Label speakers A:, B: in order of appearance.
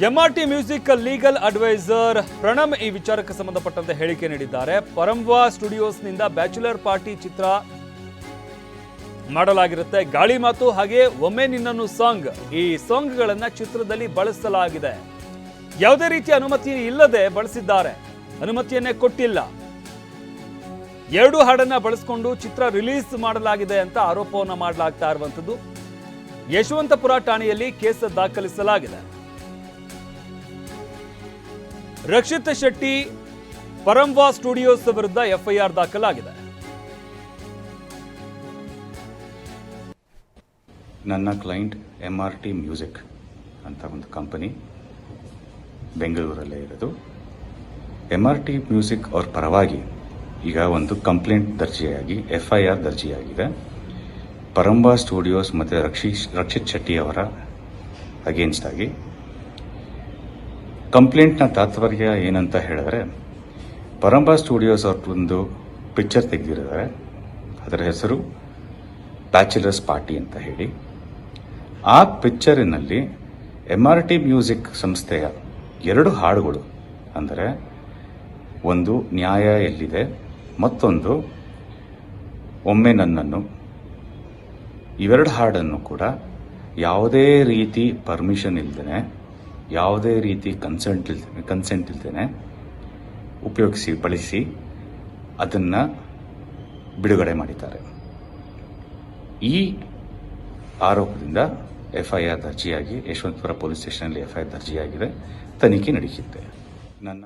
A: MRT music legal adviser Pranam ಈ ವಿಚಾರಕ್ಕೆ ಸಂಬಂಧಪಟ್ಟಂತೆ ಹೇಳಿಕೆ ನೀಡಿದ್ದಾರೆ. ಪರಂವಾ ಸ್ಟುಡಿಯೋಸ್ನಿಂದ ಬ್ಯಾಚುಲರ್ ಪಾರ್ಟಿ ಚಿತ್ರ ಮಾಡಲಾಗಿರುತ್ತೆ. ಗಾಳಿ ಮಾತು ಹಾಗೆ ಒಮ್ಮೆ ನಿನ್ನನ್ನು ಸಾಂಗ್, ಈ ಸಾಂಗ್ಗಳನ್ನ ಚಿತ್ರದಲ್ಲಿ ಬಳಸಲಾಗಿದೆ. ಯಾವುದೇ ರೀತಿಯ ಅನುಮತಿ ಇಲ್ಲದೆ ಬಳಸಿದ್ದಾರೆ, ಅನುಮತಿಯನ್ನೇ ಕೊಟ್ಟಿಲ್ಲ. 2 ಹಾಡನ್ನ ಬಳಸಿಕೊಂಡು ಚಿತ್ರ ರಿಲೀಸ್ ಮಾಡಲಾಗಿದೆ ಅಂತ ಆರೋಪವನ್ನು ಮಾಡಲಾಗ್ತಾ ಇರುವಂತದ್ದು. ಯಶವಂತಪುರ ಠಾಣೆಯಲ್ಲಿ ಕೇಸ್ ದಾಖಲಿಸಲಾಗಿದೆ. ರಕ್ಷಿತ್ ಶೆಟ್ಟಿ ಪರಂವಾ ಸ್ಟುಡಿಯೋಸ್ ವಿರುದ್ಧ ಎಫ್ಐಆರ್ ದಾಖಲಾಗಿದೆ.
B: ನನ್ನ ಕ್ಲೈಂಟ್ ಎಂಆರ್ಟಿ ಮ್ಯೂಸಿಕ್ ಅಂತ ಒಂದು ಕಂಪನಿ ಬೆಂಗಳೂರಲ್ಲೇ ಇರೋದು. ಎಂಆರ್ಟಿ ಮ್ಯೂಸಿಕ್ ಅವ್ರ ಪರವಾಗಿ ಈಗ ಒಂದು ಕಂಪ್ಲೇಂಟ್ ದರ್ಜೆಯಾಗಿ ಎಫ್ಐಆರ್ ದರ್ಜೆಯಾಗಿದೆ. ಪರಂವಾ ಸ್ಟುಡಿಯೋಸ್ ಮತ್ತು ರಕ್ಷಿತ್ ಶೆಟ್ಟಿ ಅವರ ಅಗೇನ್ಸ್ಟ್ ಆಗಿ. ಕಂಪ್ಲೇಂಟ್ನ ತಾತ್ಪರ್ಯ ಏನಂತ ಹೇಳಿದ್ರೆ, ಪರಂವಾ ಸ್ಟುಡಿಯೋಸ್ ಅವ್ರ ಒಂದು ಪಿಕ್ಚರ್ ತೆಗೆದಿದ್ದಾರೆ. ಅದರ ಹೆಸರು ಬ್ಯಾಚುಲರ್ಸ್ ಪಾರ್ಟಿ ಅಂತ ಹೇಳಿ. ಆ ಪಿಕ್ಚರಿನಲ್ಲಿ ಎಂಆರ್ಟಿ ಮ್ಯೂಸಿಕ್ ಸಂಸ್ಥೆಯ 2 ಹಾಡುಗಳು, ಅಂದರೆ ಒಂದು ನ್ಯಾಯ ಎಲ್ಲಿದೆ, ಮತ್ತೊಂದು ಒಮ್ಮೆ ನನ್ನನ್ನು, ಇವೆರಡು ಹಾಡನ್ನು ಕೂಡ ಯಾವುದೇ ರೀತಿ ಪರ್ಮಿಷನ್ ಇಲ್ಲದೇನೆ, ಯಾವುದೇ ರೀತಿ ಕನ್ಸೆಂಟ್ ಇಲ್ಲದೇನೆ ಬಳಸಿ ಅದನ್ನು ಬಿಡುಗಡೆ ಮಾಡಿದ್ದಾರೆ. ಈ ಆರೋಪದಿಂದ ಎಫ್ಐಆರ್ ದರ್ಜಿಯಾಗಿ ಯಶವಂತಪುರ ಪೊಲೀಸ್ ಸ್ಟೇಷನ್ನಲ್ಲಿ ಎಫ್ಐಆರ್ ದರ್ಜಿಯಾಗಿದೆ. ತನಿಖೆ ನಡೆಯುತ್ತೆ. ನನ್ನ